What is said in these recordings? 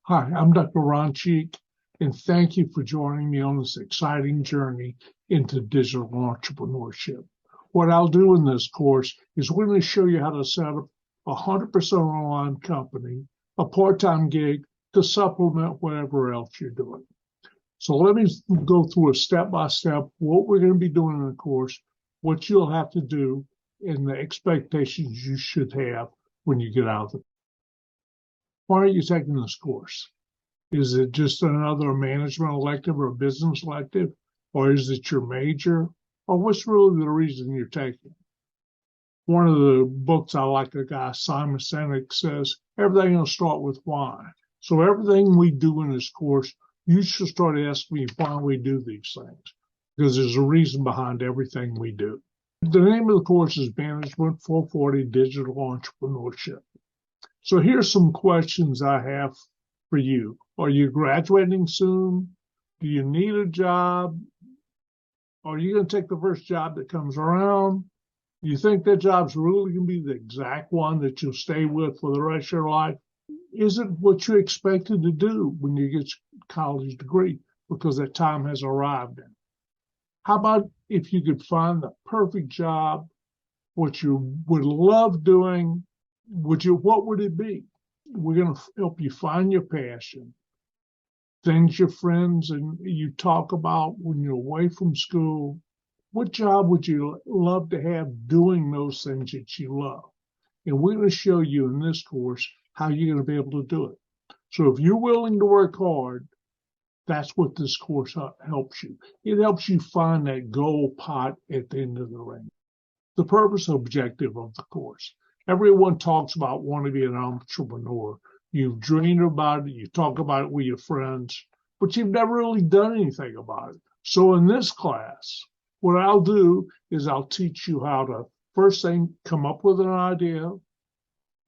Hi, I'm Dr. Ron Cheek, and thank you for joining me on this exciting journey into digital entrepreneurship. What I'll do in this course is we're going to show you how to set up a 100% online company, a part-time gig to supplement whatever else you're doing. So let me go through a step-by-step what we're going to be doing in the course, what you'll have to do, and the expectations you should have when you get out of it. Why are you taking this course? Is it just another management elective or a business elective? Or is it your major? Or what's really the reason you're taking it? One of the books I like, a guy, Simon Sinek, says, everything will start with why. So everything we do in this course, you should start asking me why we do these things, because there's a reason behind everything we do. The name of the course is Management 440 Digital Entrepreneurship. So here's some questions I have for you. Are you graduating soon? Do you need a job? Are you going to take the first job that comes around? Do you think that job's really going to be the exact one that you'll stay with for the rest of your life? Is it what you expected to do when you get your college degree because that time has arrived in? How about if you could find the perfect job, what you would love doing, what would it be? We're going to help you find your passion, things your friends and you talk about when you're away from school. What job would you love to have doing those things that you love? And we're going to show you in this course how you're going to be able to do it. So if you're willing to work hard, that's what this course helps you. It helps you find that gold pot at the end of the ring. The purpose and objective of the course. Everyone talks about wanting to be an entrepreneur. You've dreamed about it, you talk about it with your friends, but you've never really done anything about it. So in this class, what I'll do is I'll teach you how to, first thing, come up with an idea.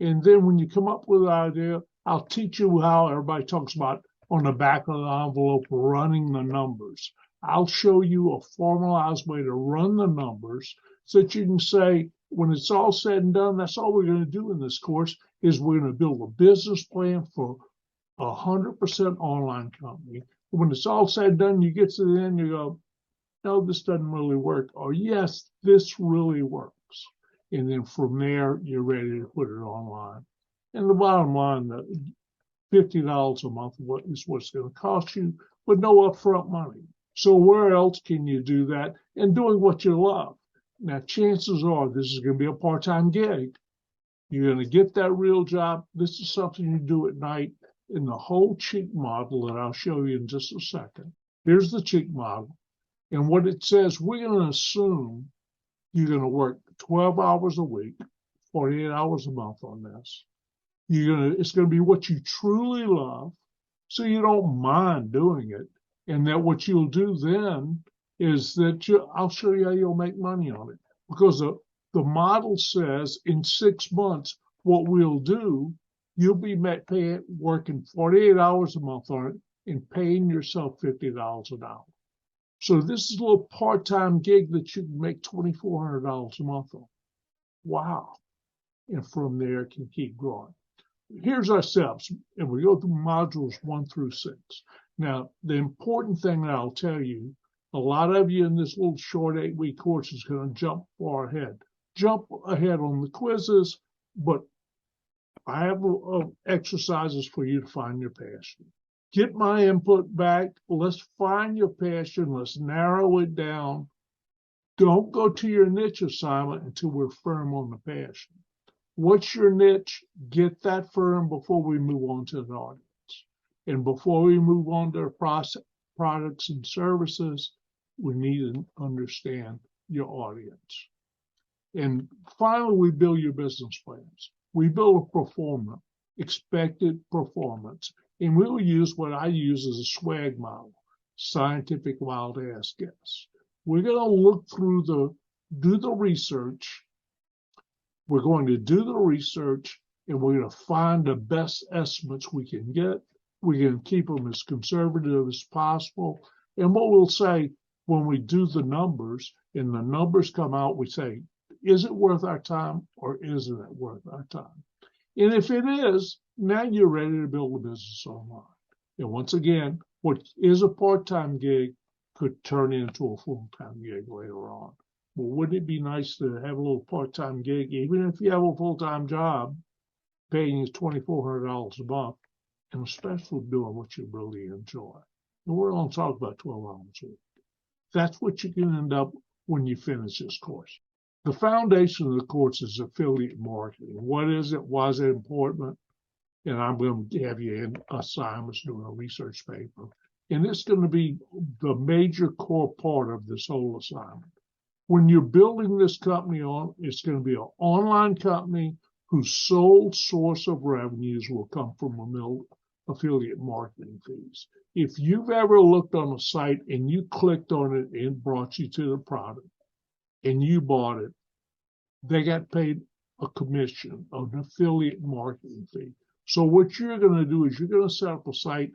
And then when you come up with an idea, I'll teach you how everybody talks about on the back of the envelope, running the numbers. I'll show you a formalized way to run the numbers so that you can say, when it's all said and done, that's all we're going to do in this course is we're going to build a business plan for a 100% online company. When it's all said and done, you get to the end, you go, no, this doesn't really work. Or yes, this really works. And then from there, you're ready to put it online. And the bottom line, $50 a month is what's going to cost you, but no upfront money. So where else can you do that? And doing what you love. Now, chances are this is going to be a part-time gig. You're going to get that real job. This is something you do at night in the whole cheek model that I'll show you in just a second. Here's the cheek model. And what it says, we're going to assume you're going to work 12 hours a week, 48 hours a month on this. It's going to be what you truly love, so you don't mind doing it. And that what you'll do then is that I'll show you how you'll make money on it. Because the model says in 6 months, what we'll do, you'll be working 48 hours a month on it and paying yourself $50 an hour. So this is a little part-time gig that you can make $2,400 a month on. Wow. And from there, it can keep growing. Here's our steps, and we go through modules 1 through 6. Now, the important thing that I'll tell you, a lot of you in this little short 8-week course is going to jump far ahead. Jump ahead on the quizzes, but I have exercises for you to find your passion. Get my input back. Let's find your passion. Let's narrow it down. Don't go to your niche assignment until we're firm on the passion. What's your niche? Get that firm before we move on to the audience. And before we move on to products and services, we need to understand your audience. And finally, we build your business plans. We build a expected performance. And we'll use what I use as a SWAG model, scientific wild ass guess. We're going to look through do the research. We're going to do the research, and we're going to find the best estimates we can get. We're going to keep them as conservative as possible. And what we'll say when we do the numbers, and the numbers come out, we say, is it worth our time or isn't it worth our time? And if it is, now you're ready to build a business online. And once again, what is a part-time gig could turn into a full-time gig later on. Well, wouldn't it be nice to have a little part-time gig, even if you have a full-time job, paying you $2,400 a month, and especially doing what you really enjoy. And we're going to talk about 12 hours a week. That's what you can end up when you finish this course. The foundation of the course is affiliate marketing. What is it? Why is it important? And I'm going to have you in assignments doing a research paper. And it's going to be the major core part of this whole assignment. When you're building this company on, it's going to be an online company whose sole source of revenues will come from affiliate marketing fees. If you've ever looked on a site and you clicked on it and it brought you to the product and you bought it, they got paid a commission, an affiliate marketing fee. So what you're going to do is you're going to set up a site.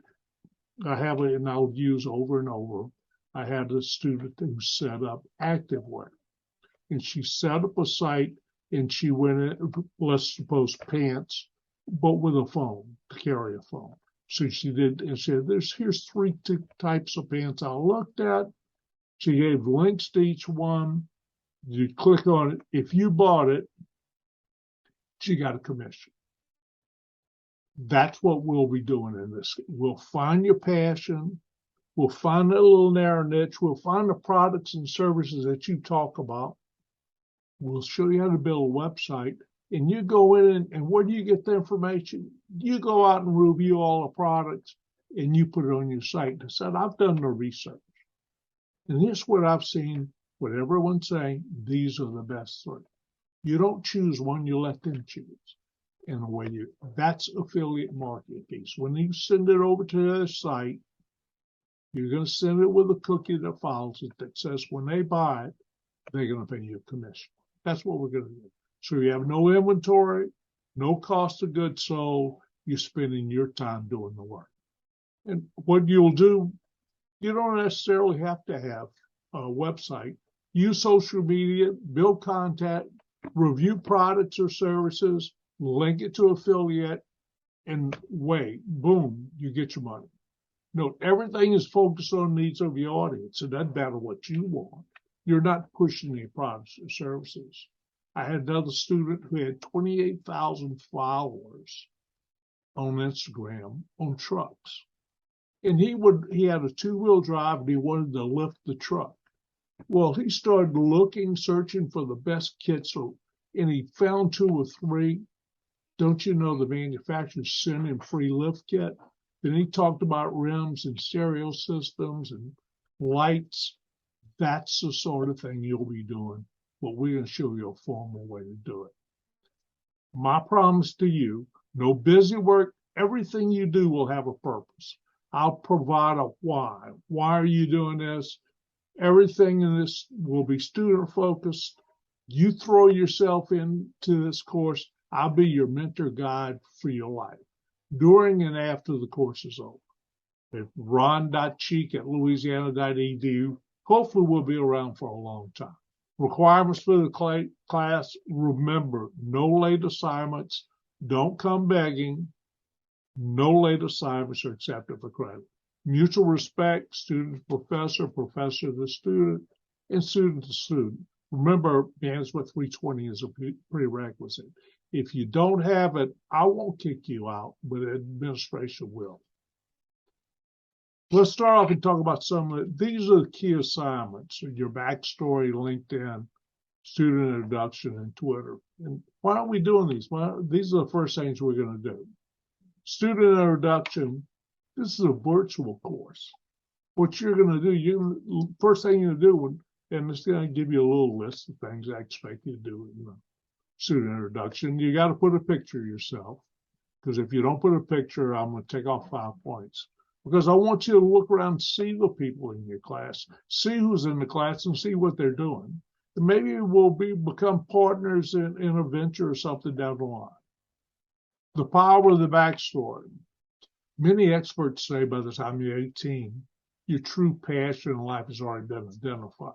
I have it and I'll use over and over. I had a student who set up Activewear, and she set up a site and she went in, let's suppose pants, but with a phone, to carry a phone. So she did, and said, here's three types of pants I looked at. She gave links to each one. You click on it. If you bought it, she got a commission. That's what we'll be doing in this. We'll find your passion. We'll find a little narrow niche. We'll find the products and services that you talk about. We'll show you how to build a website. And you go in and where do you get the information? You go out and review all the products and you put it on your site. And said, I've done the research. And here's what I've seen, what everyone's saying, these are the best three. You don't choose one, you let them choose. In a way, that's affiliate marketing piece. When you send it over to their site, you're going to send it with a cookie that follows it that says when they buy it, they're going to pay you a commission. That's what we're going to do. So you have no inventory, no cost of goods sold. You're spending your time doing the work. And what you'll do, you don't necessarily have to have a website. Use social media, build contact, review products or services, link it to affiliate, and wait, boom, you get your money. Note, everything is focused on needs of your audience. It doesn't matter what you want. You're not pushing any products or services. I had another student who had 28,000 followers on Instagram on trucks. And he had a two-wheel drive and he wanted to lift the truck. Well, he started looking, searching for the best kits, and he found two or three. Don't you know the manufacturers send him free lift kit? Then he talked about rims and stereo systems and lights. That's the sort of thing you'll be doing, but we're going to show you a formal way to do it. My promise to you, no busy work. Everything you do will have a purpose. I'll provide a why. Why are you doing this? Everything in this will be student focused. You throw yourself into this course, I'll be your mentor guide for your life, during and after the course is over. At ron.cheek@louisiana.edu. Hopefully we'll be around for a long time. Requirements for the class, remember, no late assignments. Don't come begging. No late assignments are accepted for credit. Mutual respect, student to professor, professor to student, and student to student. Remember, Management 320 is a prerequisite. If you don't have it, I won't kick you out, but administration will. Let's start off and talk about some of these are the key assignments: your backstory, LinkedIn, student introduction, and Twitter. And why aren't we doing these? Well, these are the first things we're going to do. Student introduction. This is a virtual course. What you're going to do, first thing you're going to do, and it's going to give you a little list of things I expect you to do in the student introduction. You got to put a picture of yourself, because if you don't put a picture, I'm going to take off 5 points. Because I want you to look around and see the people in your class, see who's in the class, and see what they're doing. And maybe we'll become partners in a venture or something down the line. The power of the backstory. Many experts say by the time you're 18, your true passion in life has already been identified.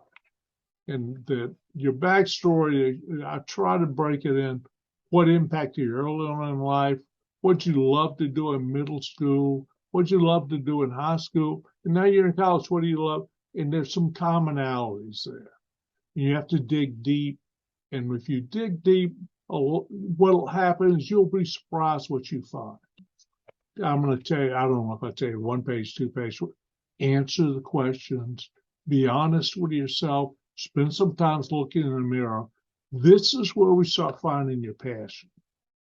And that your backstory, I try to break it in what impacted you early on in life, what you love to do in middle school, what you love to do in high school, and now you're in college, what do you love? And there's some commonalities there. You have to dig deep, and if you dig deep, what'll happen is you'll be surprised what you find. I'm going to tell you, I don't know if I tell you 1 page, 2 page, answer the questions, be honest with yourself, spend some time looking in the mirror. This is where we start finding your passion.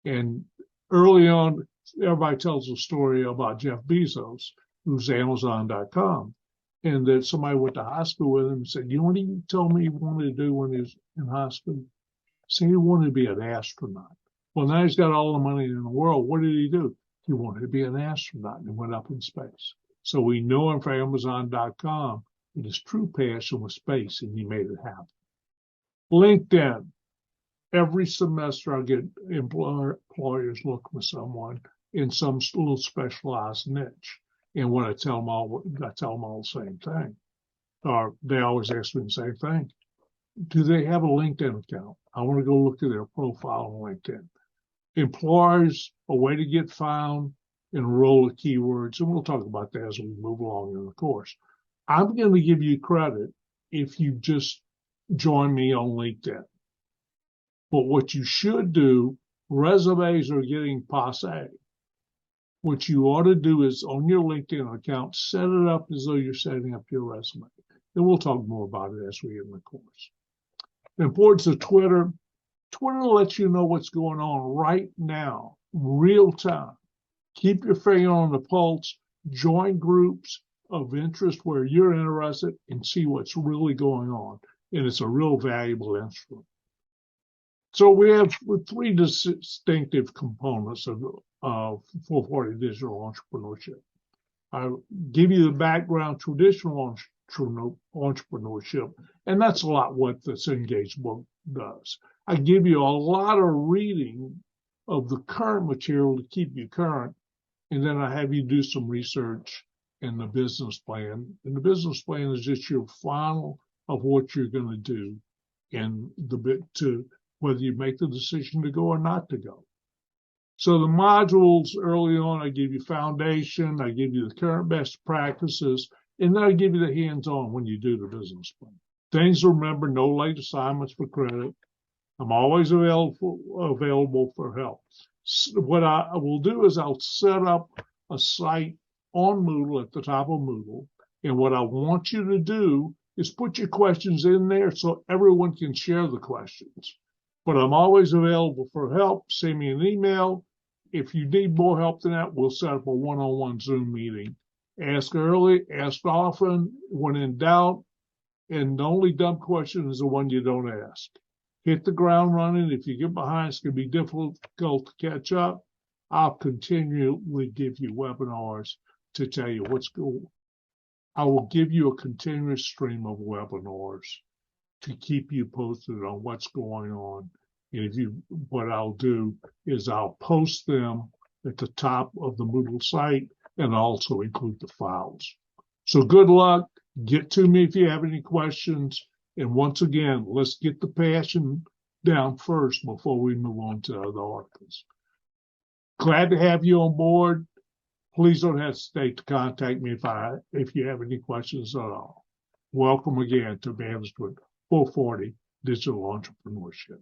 And early on, everybody tells a story about Jeff Bezos, who's Amazon.com, and that somebody went to high school with him and said, you know what he told me he wanted to do when he was in high school? He said he wanted to be an astronaut. Well, now he's got all the money in the world. What did he do? He wanted to be an astronaut and went up in space. So we know him for Amazon.com that his true passion was space, and he made it happen. LinkedIn. Every semester I get employers look for someone in some little specialized niche. And what I tell them all the same thing. Or they always ask me the same thing. Do they have a LinkedIn account? I want to go look at their profile on LinkedIn. Employers, a way to get found, enroll the keywords, and we'll talk about that as we move along in the course. I'm going to give you credit if you just join me on LinkedIn. But what you should do, resumes are getting passe. What you ought to do is on your LinkedIn account, set it up as though you're setting up your resume. And we'll talk more about it as we get in the course. The importance of Twitter. Twitter lets you know what's going on right now, real time. Keep your finger on the pulse, join groups of interest where you're interested and see what's really going on. And it's a real valuable instrument. So we have 3 distinctive components of 440 digital entrepreneurship. I'll give you the background, traditional entrepreneurship, and that's a lot what this Engaged book does. I give you a lot of reading of the current material to keep you current, and then I have you do some research in the business plan. And the business plan is just your final of what you're going to do in the bit to whether you make the decision to go or not to go. So the modules early on, I give you foundation, I give you the current best practices, and then I give you the hands-on when you do the business plan. Things to remember, no late assignments for credit. I'm always available for help. What I will do is I'll set up a site on Moodle at the top of Moodle. And what I want you to do is put your questions in there so everyone can share the questions. But I'm always available for help. Send me an email. If you need more help than that, we'll set up a one-on-one Zoom meeting. Ask early, ask often, when in doubt. And the only dumb question is the one you don't ask. Hit the ground running. If you get behind, it's going to be difficult to catch up. I'll continually give you webinars to tell you what's going on. I will give you a continuous stream of webinars to keep you posted on what's going on. And what I'll do is I'll post them at the top of the Moodle site and also include the files. So good luck. Get to me if you have any questions. And once again, let's get the passion down first before we move on to other articles. Glad to have you on board. Please don't hesitate to contact me if you have any questions at all. Welcome again to Management 440 Digital Entrepreneurship.